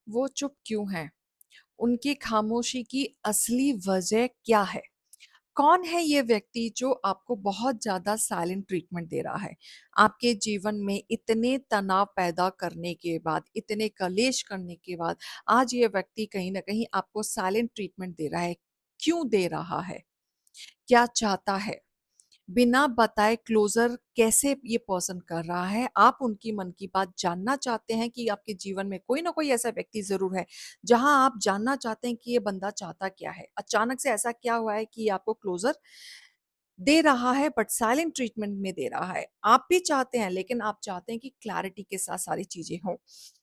वो चुप क्यों हैं? उनकी खामोशी की असली वजह क्या है? कौन है ये व्यक्ति जो आपको बहुत ज़्यादा साइलेंट ट्रीटमेंट दे रहा है? आपके जीवन में इतने तनाव पैदा करने के बाद, इतने कलेश करने के बाद, आज ये व्यक्ति कहीं न कहीं आपको साइलेंट ट्रीटमेंट दे रहा है। क्यों दे रहा है? क्या चाहता है? बिना बताए क्लोज़र कैसे ये पर्सन कर रहा है? आप उनकी मन की बात जानना चाहते हैं कि आपके जीवन में कोई ना कोई ऐसा व्यक्ति ज़रूर है, जहाँ आप जानना चाहते हैं कि ये बंदा चाहता क्या है? अचानक से ऐसा क्या हुआ है कि ये आपको क्लोज़र दे रहा है बट साइलेंट ट्रीटमेंट में दे रहा है। आप भी चाहते हैं लेकिन आप चाहते हैं कि क्लैरिटी के साथ सारी चीज़ें हों।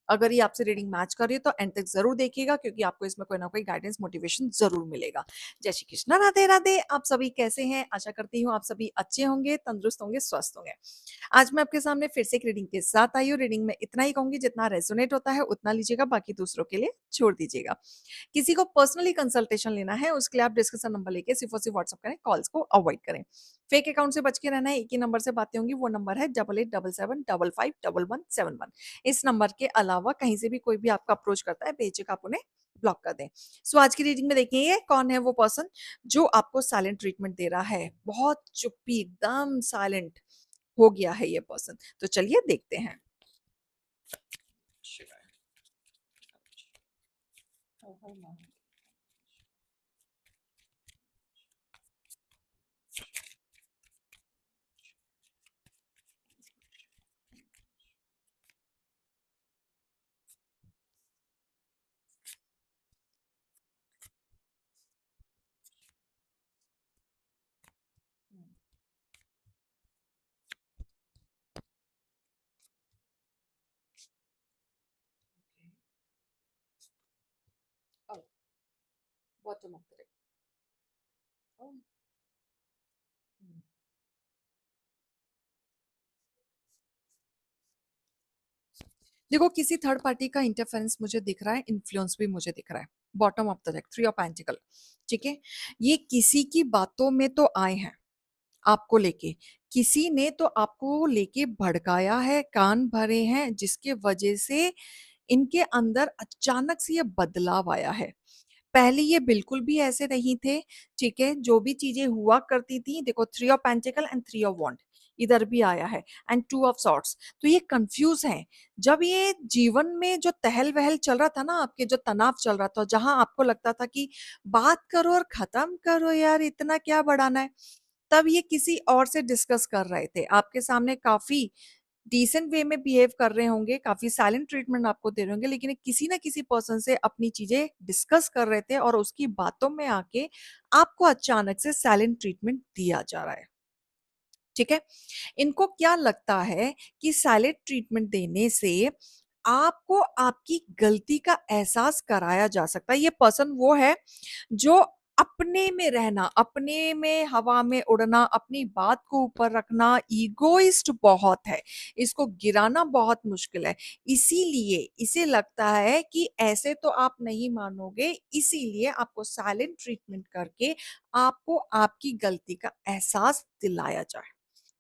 अगर ये आपसे रीडिंग मैच कर रही है तो एंड तक ज़रूर देखिएगा क्योंकि आपको इसमें कोई ना कोई गाइडेंस मोटिवेशन ज़रूर मिलेगा। जय श्री कृष्ण, राधे राधे। आप सभी कैसे हैं? आशा करती हूँ आप सभी अच्छे होंगे, तंदुरुस्त होंगे, स्वस्थ होंगे। आज मैं आपके सामने फिर से एक रीडिंग के साथ आई हूँ। रीडिंग में इतना ही कहूँगी जितना रेज़ोनेट होता है उतना लीजिएगा, बाकी दूसरों के लिए छोड़ दीजिएगा। किसी को पर्सनली कंसल्टेशन लेना है उसके लिए आप डिस्क्रिप्शन नंबर लेके सिर्फ और सिर्फ व्हाट्सएप करें, कॉल्स को अवॉइड करें। फेक अकाउंट से बच के रहना है, एक ही नंबर से बातें होंगी, वो नंबर है 8877551171। इस नंबर के अलावा कहीं से भी कोई भी आपका अप्रोच करता है बेझिझक आप उन्हें ब्लॉक कर दें। सो आज की रीडिंग में देखिए कौन है वो पर्सन जो आपको साइलेंट ट्रीटमेंट दे रहा है। बहुत चुप्पी, एकदम साइलेंट हो गया है ये पर्सन। तो चलिए देखते हैं। Bottom of the deck. देखो किसी थर्ड पार्टी का इंटरफेरेंस मुझे दिख रहा है, इन्फ्लुएंस भी मुझे दिख रहा है। Bottom of the deck, three of pentacle. ठीक है, ये किसी की बातों में तो आए हैं आपको लेके, किसी ने तो आपको लेके भड़काया है, कान भरे हैं, जिसके वजह से इनके अंदर अचानक से ये बदलाव आया है। पहले ये बिल्कुल भी ऐसे नहीं थे, ठीक है? जो भी चीज़ें हुआ करती थी, देखो three of pentacle and three of wand इधर भी आया है एंड टू ऑफ सॉर्ड्स। तो ये कन्फ्यूज़ हैं। जब ये जीवन में जो टहल-वहल चल रहा था ना आपके, जो तनाव चल रहा था, जहाँ आपको लगता था कि बात करो और ख़त्म करो यार, इतना क्या बढ़ाना है? तब ये किसी और से डिस्कस कर रहे थे। आपके सामने काफ़ी डिसेंट वे में बिहेव कर रहे होंगे, काफ़ी साइलेंट ट्रीटमेंट आपको दे रहे होंगे, लेकिन ये किसी न किसी पर्सन से अपनी चीज़ें डिस्कस कर रहे थे और उसकी बातों में आके आपको अचानक से साइलेंट ट्रीटमेंट दिया जा रहा है। ठीक है? इनको क्या लगता है कि साइलेंट ट्रीटमेंट देने से आपको आपकी गलती का एहसास कराया जा सकता है। ये पर्सन वो है जो अपने में रहना, अपने में हवा में उड़ना, अपनी बात को ऊपर रखना, ईगोइस्ट बहुत है। इसको गिराना बहुत मुश्किल है। इसीलिए इसे लगता है कि ऐसे तो आप नहीं मानोगे, इसीलिए आपको साइलेंट ट्रीटमेंट करके आपको आपकी गलती का एहसास दिलाया जाए।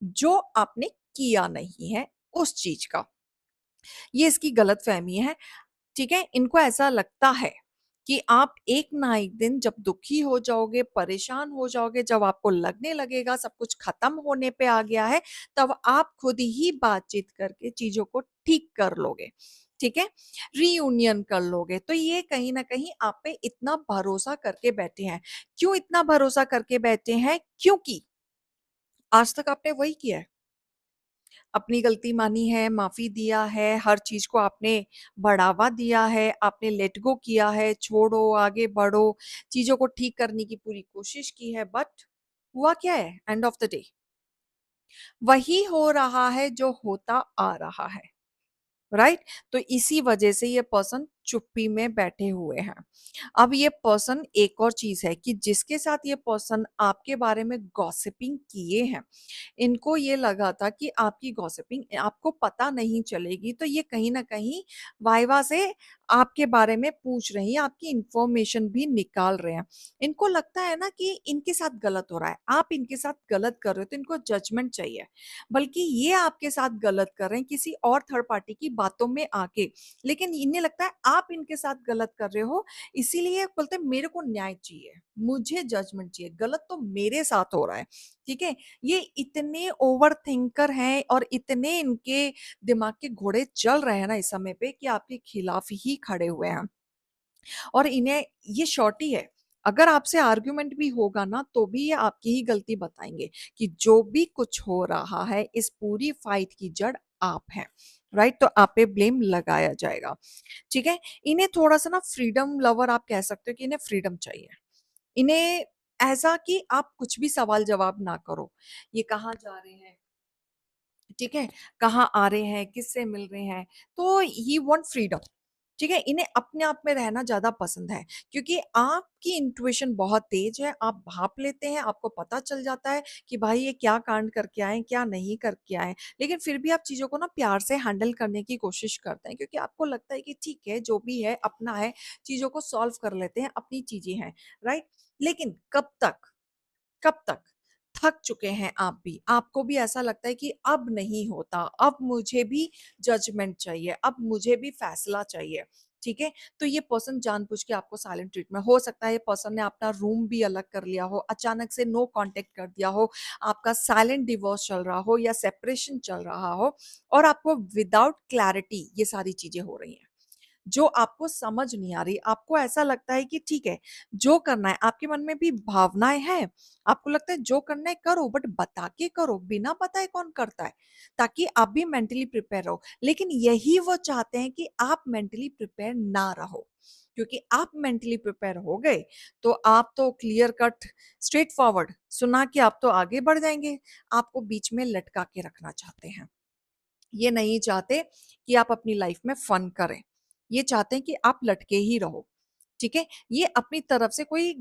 जो आपने किया नहीं है उस चीज़ का। ये इसकी गलतफ़हमी है, ठीक है? इनको ऐसा लगता है कि आप एक ना एक दिन जब दुखी हो जाओगे, परेशान हो जाओगे, जब आपको लगने लगेगा सब कुछ ख़त्म होने पे आ गया है, तब आप खुद ही बातचीत करके चीज़ों को ठीक कर लोगे, ठीक है? रियूनियन कर लोगे। तो ये कहीं न कहीं आप पे इतना भरोसा करके बैठे हैं। क्यों इतना भरोसा करके बैठे हैं? क्योंकि आज तक आपने वही किया है। अपनी गलती मानी है, माफ़ी दिया है, हर चीज़ को आपने बढ़ावा दिया है, आपने लेट गो किया है, छोड़ो, आगे बढ़ो, चीज़ों को ठीक करने की पूरी कोशिश की है, बट हुआ क्या है एंड ऑफ द डे? वही हो रहा है जो होता आ रहा है। राइट? तो इसी वजह से ये पर्सन चुप्पी में बैठे हुए हैं। अब ये पर्सन एक और चीज़ है कि जिसके साथ ये पर्सन आपके बारे में गॉसिपिंग किए हैं, इनको ये लगा था कि आपकी गॉसिपिंग आपको पता नहीं चलेगी, तो ये कहीं न कहीं वाइवा से आपके बारे में पूछ रही हैं, आपकी इन्फॉर्मेशन भी निकाल रहे हैं। इनको लगता है ना कि इनके साथ गलत हो रहा है, आप इनके साथ गलत कर रहे हो, तो इनको जजमेंट चाहिए। बल्कि ये आपके साथ गलत कर रहे हैं किसी और थर्ड पार्टी की बातों में आके, लेकिन इन्हें लगता है आप इनके साथ गलत कर रहे हो, इसीलिए बोलते हैं मेरे को न्याय चाहिए, मुझे जजमेंट चाहिए, गलत तो मेरे साथ हो रहा है, ठीक है? ये इतने ओवरथिंकर हैं और इतने इनके दिमाग के घोड़े चल रहे हैं ना इस समय पे कि आपके खिलाफ ही खड़े हुए हैं। और इन्हें ये शॉर्टी है, अगर आपसे आर्ग्यूमेंट भी होगा ना तो भी ये आपकी ही गलती बताएंगे कि जो भी कुछ हो रहा है इस पूरी फाइट की जड़ आप हैं, राइट? तो आप पे ब्लेम लगाया जाएगा, ठीक है? इन्हें थोड़ा सा ना फ्रीडम लवर आप कह सकते हो कि इन्हें फ्रीडम चाहिए, इन्हें ऐसा कि आप कुछ भी सवाल जवाब ना करो, ये कहाँ जा रहे हैं, ठीक है? कहाँ आ रहे हैं, किससे मिल रहे हैं, तो ही वांट फ्रीडम, ठीक है? इन्हें अपने आप में रहना ज़्यादा पसंद है क्योंकि आपकी इंट्यूशन बहुत तेज़ है, आप भाप लेते हैं, आपको पता चल जाता है कि भाई ये क्या कांड करके आए हैं, क्या नहीं करके आए हैं। लेकिन फिर भी आप चीज़ों को ना प्यार से हैंडल करने की कोशिश करते हैं क्योंकि आपको लगता है कि ठीक है, जो भी है अपना है, चीज़ों को सॉल्व कर लेते हैं, अपनी चीज़ें हैं, राइट? लेकिन कब तक? कब तक? थक चुके हैं आप भी, आपको भी ऐसा लगता है कि अब नहीं होता, अब मुझे भी जजमेंट चाहिए, अब मुझे भी फैसला चाहिए, ठीक है? तो ये पर्सन जानबूझ के आपको साइलेंट ट्रीटमेंट, हो सकता है ये पर्सन ने अपना रूम भी अलग कर लिया हो, अचानक से नो कांटेक्ट कर दिया हो, आपका साइलेंट डिवोर्स चल रहा हो या सेपरेशन चल रहा हो और आपको विदाउट क्लैरिटी ये सारी चीज़ें हो रही हैं। जो आपको समझ नहीं आ रही, आपको ऐसा लगता है कि ठीक है, जो करना है आपके मन में भी भावनाएँ हैं, आपको लगता है जो करना है करो बट बता के करो, बिना बताए कौन करता है? ताकि आप भी मेंटली प्रिपेयर रहो। लेकिन यही वो चाहते हैं कि आप मेंटली प्रिपेयर ना रहो, क्योंकि आप मेंटली प्रिपेयर हो गए, तो आप तो क्लियर कट स्ट्रेट फॉरवर्ड सुना के आप तो आगे बढ़ जाएँगे, आपको बीच में लटका के रखना चाहते हैं। ये नहीं चाहते कि आप अपनी लाइफ में फन करें। ये चाहते हैं कि आप लटके ही रहो, ठीक है? ये अपनी तरफ से कोई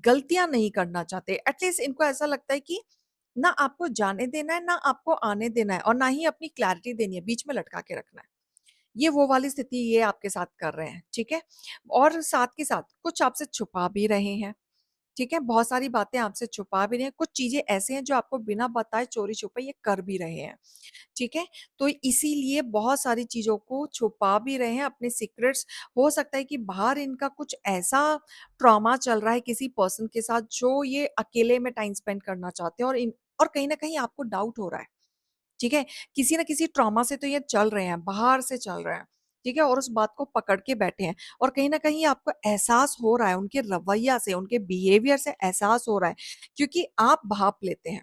गलतियाँ नहीं करना चाहते। एटलीस्ट इनको ऐसा लगता है कि ना आपको जाने देना है, ना आपको आने देना है और ना ही अपनी क्लैरिटी देनी है, बीच में लटका के रखना है। ये वो वाली स्थिति ये आपके साथ कर रहे हैं, ठीक है? और साथ के साथ कुछ आपसे छुपा भी रहे हैं। ठीक है? बहुत सारी बातें आपसे छुपा भी रहे हैं, कुछ चीज़ें ऐसी हैं जो आपको बिना बताए चोरी-छुपे ये कर भी रहे हैं, ठीक है? तो इसीलिए बहुत सारी चीज़ों को छुपा भी रहे हैं, अपने सीक्रेट्स हो सकता है कि बाहर इनका कुछ ऐसा ट्रॉमा चल रहा है किसी पर्सन के साथ जो ये अकेले में टाइम स्पेंड करना चाहते हैं और कहीं न कहीं आपको डाउट हो रहा है। ठीक है? किसी न किसी ट्रॉमा से तो ये चल रहे हैं, बाहर से चल रहे हैं, ठीक है? और उस बात को पकड़ के बैठे हैं और कहीं न कहीं आपको एहसास हो रहा है, उनके रवैया से, उनके बिहेवियर से एहसास हो रहा है क्योंकि आप भाँप लेते हैं।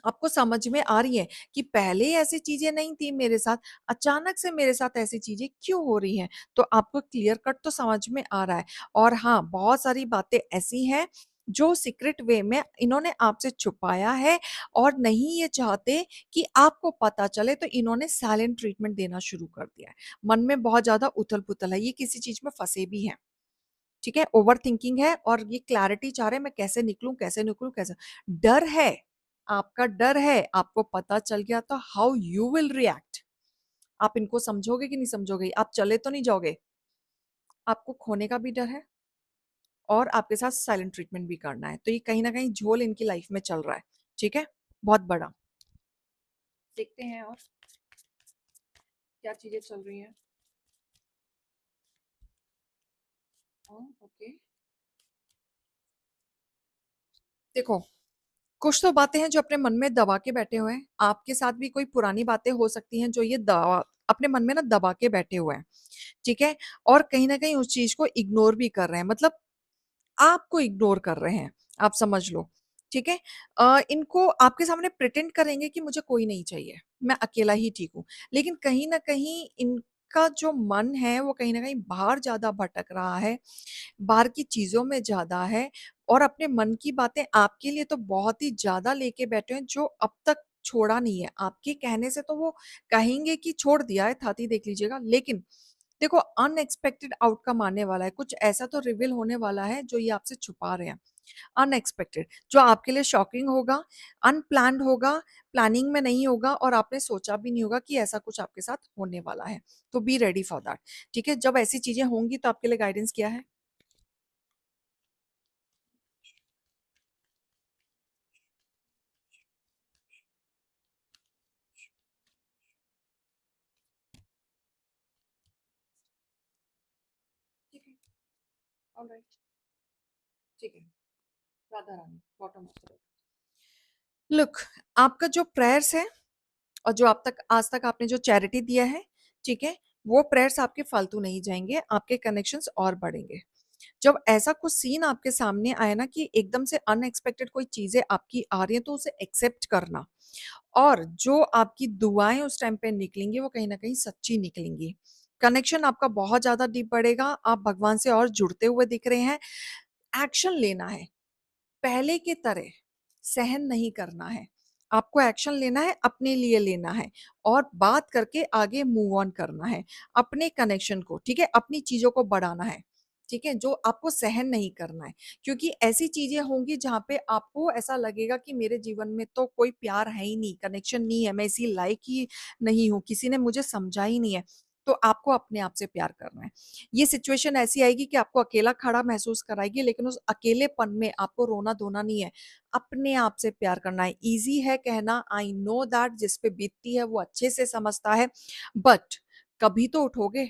आपको समझ में आ रही है कि पहले ऐसी चीज़ें नहीं थी मेरे साथ, अचानक से मेरे साथ ऐसी चीज़ें क्यों हो रही हैं? तो आपको क्लियर कट तो समझ में आ रहा है और हाँ, बहुत सारी बातें ऐसी हैं जो सीक्रेट वे में इन्होंने आपसे छुपाया है और नहीं ये चाहते कि आपको पता चले तो इन्होंने साइलेंट ट्रीटमेंट देना शुरू कर दिया है। मन में बहुत ज़्यादा उथल-पुथल है, ये किसी चीज़ में फँसे भी हैं। ठीक है? ओवरथिंकिंग है और ये क्लैरिटी चाह रहे हैं मैं कैसे निकलूँ, कैसे डर है, आपका डर है, आपको पता चल गया तो हाउ यू विल रिएक्ट? आप इनको समझोगे कि नहीं समझोगे? आप चले तो नहीं जाओगे? आपको खोने का भी डर है और आपके साथ साइलेंट ट्रीटमेंट भी करना है। तो ये कहीं न कहीं झोल इनकी लाइफ में चल रहा है, ठीक है? बहुत बड़ा। देखते हैं और क्या चीज़ें चल रही हैं। ओके। देखो, कुछ तो बातें हैं जो अपने मन में दबा के बैठे हुए हैं। आपके साथ भी कोई पुरानी बातें हो सकती हैं जो ये दबा अपने मन में ना दबा के बैठे हुए हैं, ठीक है? और कहीं न कहीं उस चीज़ को इग्नोर भी कर रहे हैं मतलब आपको इग्नोर कर रहे हैं, आप समझ लो, ठीक है? इनको आपके सामने प्रिटेंड करेंगे कि मुझे कोई नहीं चाहिए, मैं अकेला ही ठीक हूँ। लेकिन कहीं न कहीं इनका जो मन है वो कहीं न कहीं बाहर ज़्यादा भटक रहा है, बाहर की चीज़ों में ज़्यादा है और अपने मन की बातें आपके लिए तो बहुत ही ज़्यादा लेके बैठे हैं जो अब तक छोड़ा नहीं है। आपके कहने से तो वो कहेंगे कि छोड़ दिया है, थाती देख लीजिएगा, लेकिन देखो अनएक्सपेक्टेड आउटकम आने वाला है, कुछ ऐसा तो रिवील होने वाला है जो ये आपसे छुपा रहे हैं। अनएक्सपेक्टेड जो आपके लिए शॉकिंग होगा, अनप्लान्ड होगा, प्लानिंग में नहीं होगा और आपने सोचा भी नहीं होगा कि ऐसा कुछ आपके साथ होने वाला है। तो बी रेडी फॉर दैट, ठीक है? जब ऐसी चीज़ें होंगी तो आपके लिए गाइडेंस क्या है? ऑलराइट, ठीक है। Radha Rani, bottom of the deck. Look, आपका जो प्रेयर्स है और जो आप तक आज तक आपने जो चैरिटी दिया है, ठीक है, वो प्रेयर्स आपके फालतू नहीं जाएंगे, आपके कनेक्शंस और बढ़ेंगे। जब ऐसा कुछ सीन आपके सामने आए ना कि एकदम से अनएक्सपेक्टेड कोई चीजें आपकी आ रही हैं, तो उसे एक्सेप्ट करना, और जो आपकी दुआएं उस टाइम पे निकलेंगी वो कहीं ना कहीं सच्ची निकलेंगी। कनेक्शन आपका बहुत ज्यादा डीप बढ़ेगा, आप भगवान से और जुड़ते हुए दिख रहे हैं। एक्शन लेना है, पहले की तरह सहन नहीं करना है। आपको एक्शन लेना है, अपने लिए लेना है, और बात करके आगे मूव ऑन करना है अपने कनेक्शन को, ठीक है, अपनी चीजों को बढ़ाना है, ठीक है, जो आपको सहन नहीं करना है। क्योंकि ऐसी चीजें होंगी जहां पे आपको ऐसा लगेगा कि मेरे जीवन में तो कोई प्यार है ही नहीं, कनेक्शन नहीं है, मैं इसी लायक ही नहीं हूँ, किसी ने मुझे समझा ही नहीं है। तो आपको अपने आप से प्यार करना है। ये सिचुएशन ऐसी आएगी कि आपको अकेला खड़ा महसूस कराएगी, लेकिन उस अकेलेपन में आपको रोना धोना नहीं है, अपने आप से प्यार करना है। ईजी है कहना, आई नो दैट, जिस पे बीतती है वो अच्छे से समझता है, बट कभी तो उठोगे,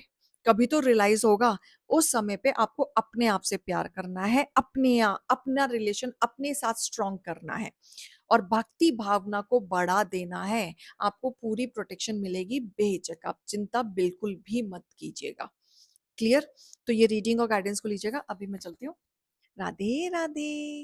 कभी तो रियलाइज होगा। उस समय पे आपको अपने आप से प्यार करना है, अपना रिलेशन अपने साथ स्ट्रॉन्ग करना है, और भक्ति भावना को बढ़ा देना है। आपको पूरी प्रोटेक्शन मिलेगी, बेझिझक, आप चिंता बिल्कुल भी मत कीजिएगा। क्लियर? तो ये रीडिंग और गाइडेंस को लीजिएगा। अभी मैं चलती हूँ। राधे राधे।